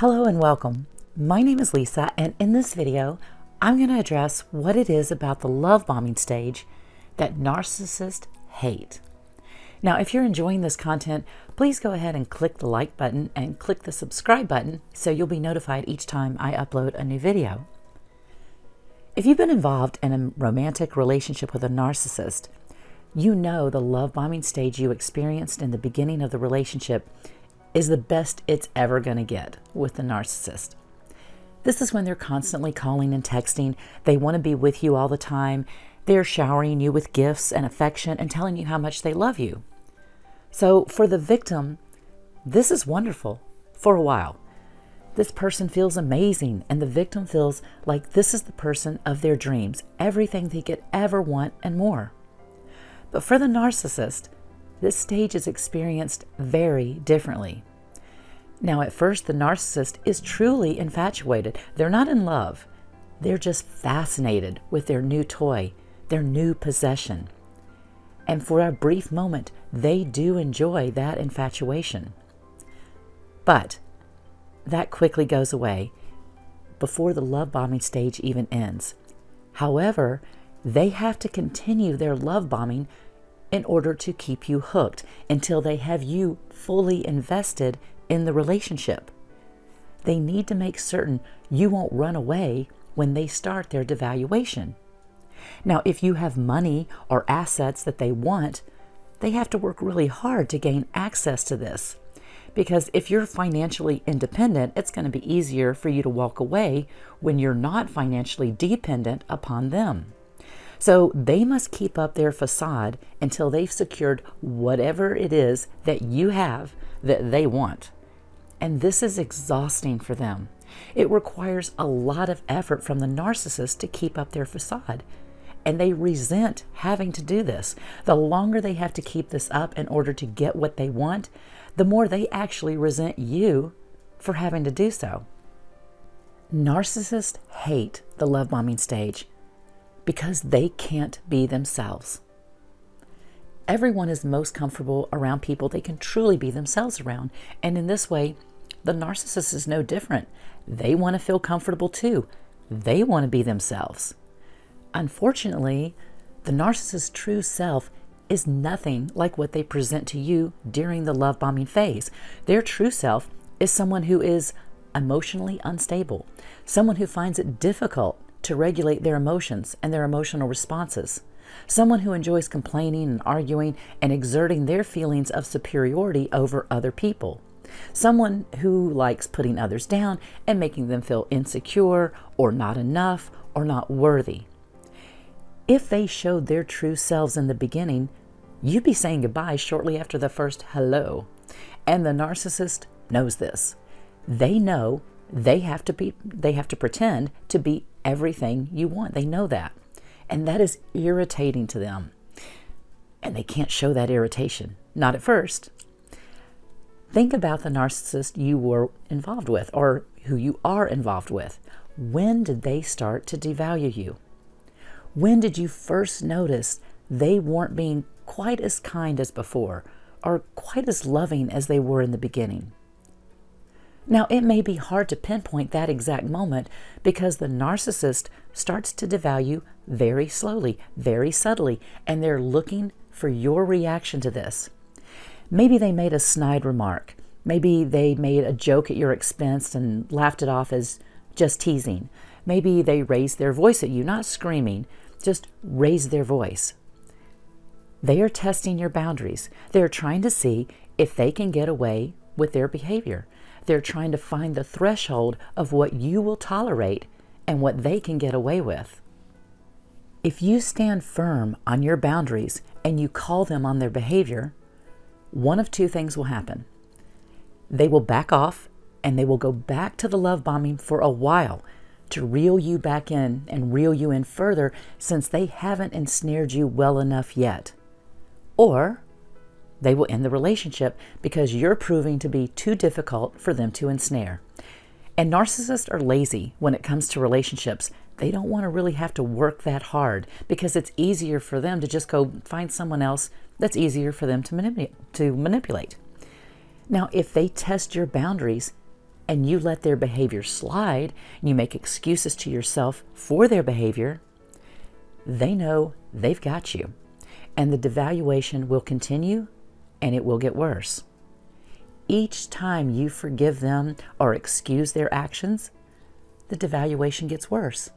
Hello and welcome. My name is Lisa, and in this video, I'm going to address what it is about the love bombing stage that narcissists hate. Now, if you're enjoying this content, please go ahead and click the like button and click the subscribe button so you'll be notified each time I upload a new video. If you've been involved in a romantic relationship with a narcissist, you know the love bombing stage you experienced in the beginning of the relationship is the best it's ever going to get with the narcissist. This is when they're constantly calling and texting. They want to be with you all the time. They're showering you with gifts and affection and telling you how much they love you. So for the victim, this is wonderful for a while. This person feels amazing, and the victim feels like this is the person of their dreams, everything they could ever want and more. But for the narcissist, this stage is experienced very differently. Now, at first, the narcissist is truly infatuated. They're not in love. They're just fascinated with their new toy, their new possession. And for a brief moment, they do enjoy that infatuation. But that quickly goes away before the love bombing stage even ends. However, they have to continue their love bombing in order to keep you hooked until they have you fully invested in the relationship. They need to make certain you won't run away when they start their devaluation. Now, if you have money or assets that they want, they have to work really hard to gain access to this. Because if you're financially independent, it's going to be easier for you to walk away when you're not financially dependent upon them. So they must keep up their facade until they've secured whatever it is that you have that they want. And this is exhausting for them. It requires a lot of effort from the narcissist to keep up their facade. And they resent having to do this. The longer they have to keep this up in order to get what they want, the more they actually resent you for having to do so. Narcissists hate the love bombing stage because they can't be themselves. Everyone is most comfortable around people they can truly be themselves around. And in this way, the narcissist is no different. They want to feel comfortable too. They want to be themselves. Unfortunately, the narcissist's true self is nothing like what they present to you during the love bombing phase. Their true self is someone who is emotionally unstable, someone who finds it difficult to regulate their emotions and their emotional responses, someone who enjoys complaining and arguing and exerting their feelings of superiority over other people, someone who likes putting others down and making them feel insecure or not enough or not worthy. If they showed their true selves in the beginning, you'd be saying goodbye shortly after the first hello. And the narcissist knows this. They know they have to pretend to be everything you want. They know that. And that is irritating to them. And they can't show that irritation. Not at first. Think about the narcissist you were involved with or who you are involved with. When did they start to devalue you? When did you first notice they weren't being quite as kind as before or quite as loving as they were in the beginning? Now, it may be hard to pinpoint that exact moment because the narcissist starts to devalue very slowly, very subtly, and they're looking for your reaction to this. Maybe they made a snide remark. Maybe they made a joke at your expense and laughed it off as just teasing. Maybe they raised their voice at you, not screaming, just raised their voice. They are testing your boundaries. They're trying to see if they can get away with their behavior. They're trying to find the threshold of what you will tolerate and what they can get away with. If you stand firm on your boundaries and you call them on their behavior, one of two things will happen. They will back off and they will go back to the love bombing for a while to reel you back in and reel you in further since they haven't ensnared you well enough yet. Or they will end the relationship because you're proving to be too difficult for them to ensnare. And narcissists are lazy when it comes to relationships. They don't want to really have to work that hard because it's easier for them to just go find someone else that's easier for them to manipulate. Now, if they test your boundaries, and you let their behavior slide, and you make excuses to yourself for their behavior, they know they've got you. And the devaluation will continue, and it will get worse. Each time you forgive them or excuse their actions, the devaluation gets worse.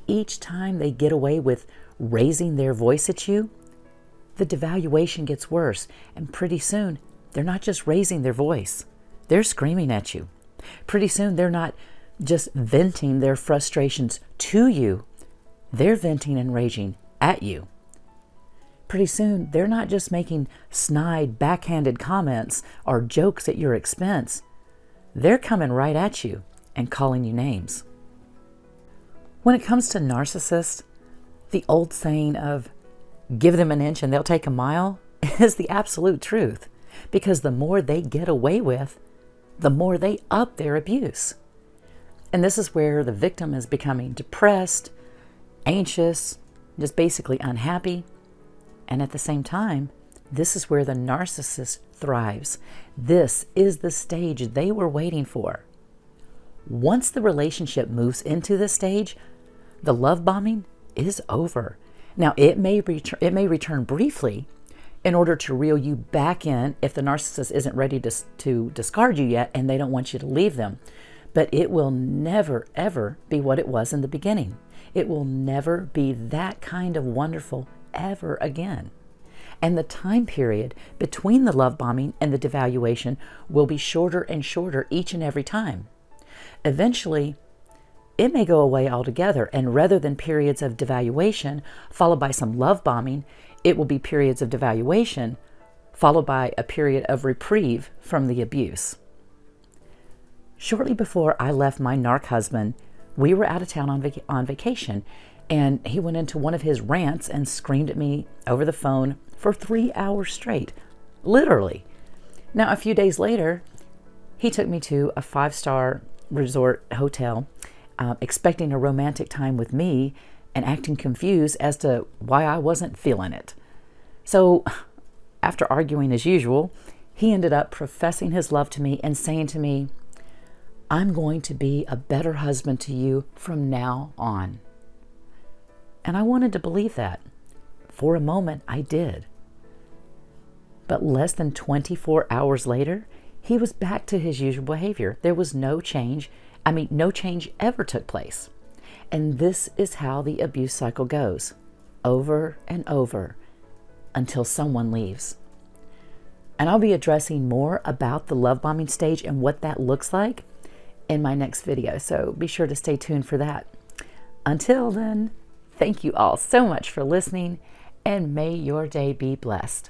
Each time they get away with raising their voice at you, the devaluation gets worse. And pretty soon, they're not just raising their voice, they're screaming at you. Pretty soon, they're not just venting their frustrations to you, they're venting and raging at you. Pretty soon, they're not just making snide, backhanded comments or jokes at your expense. They're coming right at you and calling you names. When it comes to narcissists, the old saying of give them an inch and they'll take a mile is the absolute truth, because the more they get away with, the more they up their abuse. And this is where the victim is becoming depressed, anxious, just basically unhappy. And at the same time, this is where the narcissist thrives. This is the stage they were waiting for. Once the relationship moves into this stage, the love bombing is over. Now, it may return briefly in order to reel you back in if the narcissist isn't ready to discard you yet and they don't want you to leave them. But it will never, ever be what it was in the beginning. It will never be that kind of wonderful ever again. And the time period between the love bombing and the devaluation will be shorter and shorter each and every time. Eventually, it may go away altogether, and rather than periods of devaluation followed by some love bombing, it will be periods of devaluation followed by a period of reprieve from the abuse. Shortly before I left my narc husband, we were out of town on vacation, and he went into one of his rants and screamed at me over the phone for 3 hours straight, literally. Now, a few days later, he took me to a 5-star resort hotel, expecting a romantic time with me and acting confused as to why I wasn't feeling it. So, after arguing as usual, he ended up professing his love to me and saying to me, "I'm going to be a better husband to you from now on." And I wanted to believe that. For a moment, I did. But less than 24 hours later, he was back to his usual behavior. There was no change. No change ever took place. And this is how the abuse cycle goes, over and over, until someone leaves. And I'll be addressing more about the love bombing stage and what that looks like in my next video, so be sure to stay tuned for that. Until then, thank you all so much for listening, and may your day be blessed.